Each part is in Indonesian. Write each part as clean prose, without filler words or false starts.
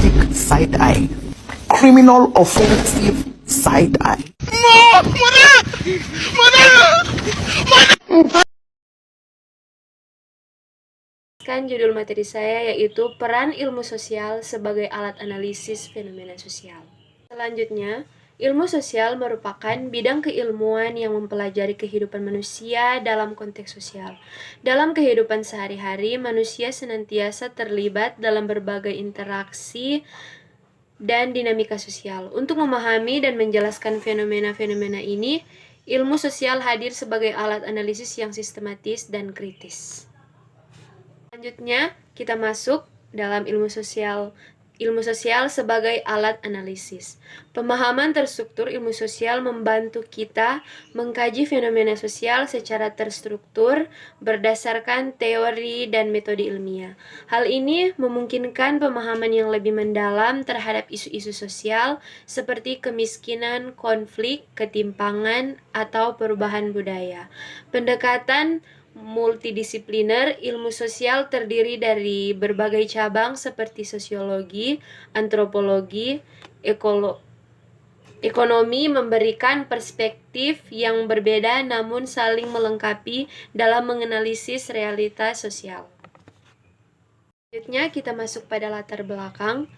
Romantic side-eye. Criminal offensive side-eye. Judul materi saya yaitu peran ilmu sosial sebagai alat analisis fenomena sosial. Selanjutnya, ilmu sosial merupakan bidang keilmuan yang mempelajari kehidupan manusia dalam konteks sosial. Dalam kehidupan sehari-hari, manusia senantiasa terlibat dalam berbagai interaksi dan dinamika sosial. Untuk memahami dan menjelaskan fenomena-fenomena ini, ilmu sosial hadir sebagai alat analisis yang sistematis dan kritis. Selanjutnya, kita masuk dalam ilmu sosial sebagai alat analisis. Pemahaman terstruktur ilmu sosial membantu kita mengkaji fenomena sosial secara terstruktur berdasarkan teori dan metode ilmiah. Hal ini memungkinkan pemahaman yang lebih mendalam terhadap isu-isu sosial seperti kemiskinan, konflik, ketimpangan, atau perubahan budaya. Pendekatan multidisipliner ilmu sosial terdiri dari berbagai cabang seperti sosiologi, antropologi, ekonomi memberikan perspektif yang berbeda namun saling melengkapi dalam menganalisis realitas sosial. Selanjutnya kita masuk pada latar belakang.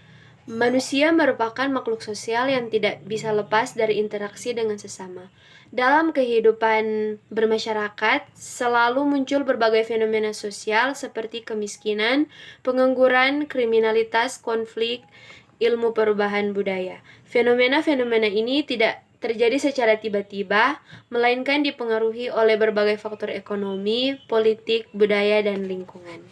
Manusia merupakan makhluk sosial yang tidak bisa lepas dari interaksi dengan sesama. Dalam kehidupan bermasyarakat, selalu muncul berbagai fenomena sosial seperti kemiskinan, pengangguran, kriminalitas, konflik, ilmu perubahan budaya. Fenomena-fenomena ini tidak terjadi secara tiba-tiba, melainkan dipengaruhi oleh berbagai faktor ekonomi, politik, budaya, dan lingkungan.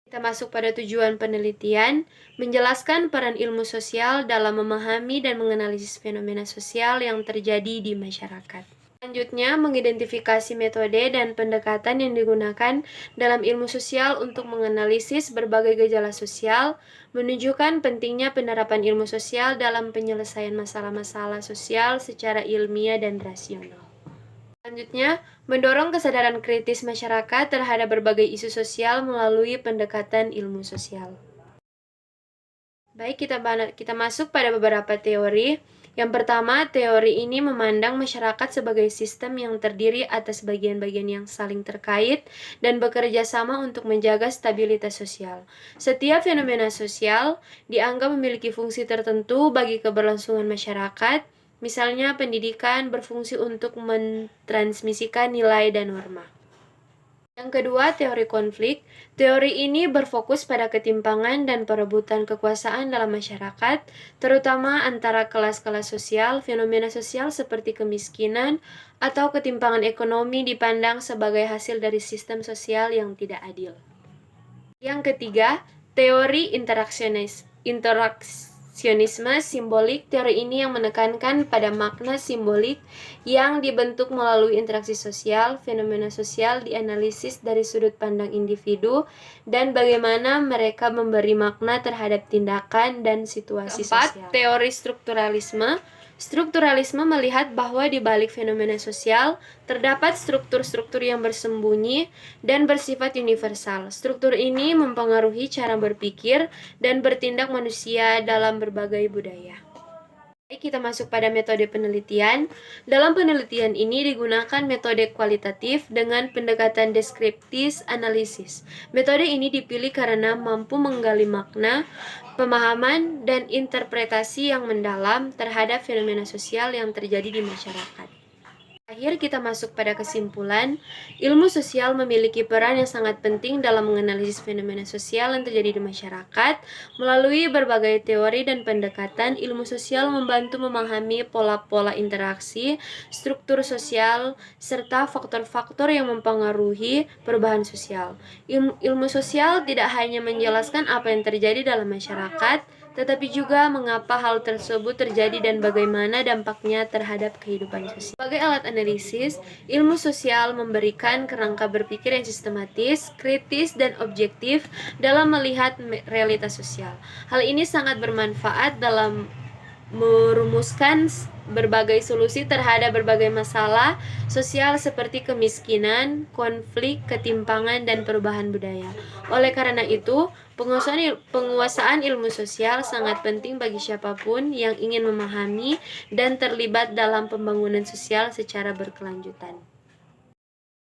Kita masuk pada tujuan penelitian, menjelaskan peran ilmu sosial dalam memahami dan menganalisis fenomena sosial yang terjadi di masyarakat. Selanjutnya, mengidentifikasi metode dan pendekatan yang digunakan dalam ilmu sosial untuk menganalisis berbagai gejala sosial, menunjukkan pentingnya penerapan ilmu sosial dalam penyelesaian masalah-masalah sosial secara ilmiah dan rasional. Selanjutnya, mendorong kesadaran kritis masyarakat terhadap berbagai isu sosial melalui pendekatan ilmu sosial. Baik, kita masuk pada beberapa teori. Yang pertama, teori ini memandang masyarakat sebagai sistem yang terdiri atas bagian-bagian yang saling terkait dan bekerja sama untuk menjaga stabilitas sosial. Setiap fenomena sosial dianggap memiliki fungsi tertentu bagi keberlangsungan masyarakat. Misalnya, pendidikan berfungsi untuk mentransmisikan nilai dan norma. Yang kedua, teori konflik. Teori ini berfokus pada ketimpangan dan perebutan kekuasaan dalam masyarakat, terutama antara kelas-kelas sosial. Fenomena sosial seperti kemiskinan atau ketimpangan ekonomi dipandang sebagai hasil dari sistem sosial yang tidak adil. Yang ketiga, teori interaksionisme simbolik. Teori ini yang menekankan pada makna simbolik yang dibentuk melalui interaksi sosial. Fenomena sosial dianalisis dari sudut pandang individu dan bagaimana mereka memberi makna terhadap tindakan dan situasi sosial. Teori strukturalisme. Strukturalisme melihat bahwa di balik fenomena sosial terdapat struktur-struktur yang bersembunyi dan bersifat universal. Struktur ini mempengaruhi cara berpikir dan bertindak manusia dalam berbagai budaya. Kita masuk pada metode penelitian. Dalam penelitian ini digunakan metode kualitatif dengan pendekatan deskriptif analisis. Metode ini dipilih karena mampu menggali makna, pemahaman, dan interpretasi yang mendalam terhadap fenomena sosial yang terjadi di masyarakat. Akhir kita masuk pada kesimpulan, ilmu sosial memiliki peran yang sangat penting dalam menganalisis fenomena sosial yang terjadi di masyarakat. Melalui berbagai teori dan pendekatan, ilmu sosial membantu memahami pola-pola interaksi, struktur sosial, serta faktor-faktor yang mempengaruhi perubahan sosial. Ilmu sosial tidak hanya menjelaskan apa yang terjadi dalam masyarakat, tetapi juga mengapa hal tersebut terjadi dan bagaimana dampaknya terhadap kehidupan sosial. Sebagai alat analisis, ilmu sosial memberikan kerangka berpikir yang sistematis, kritis, dan objektif dalam melihat realitas sosial. Hal ini sangat bermanfaat dalam merumuskan berbagai solusi terhadap berbagai masalah sosial seperti kemiskinan, konflik, ketimpangan, dan perubahan budaya. Oleh karena itu, Penguasaan ilmu sosial sangat penting bagi siapapun yang ingin memahami dan terlibat dalam pembangunan sosial secara berkelanjutan.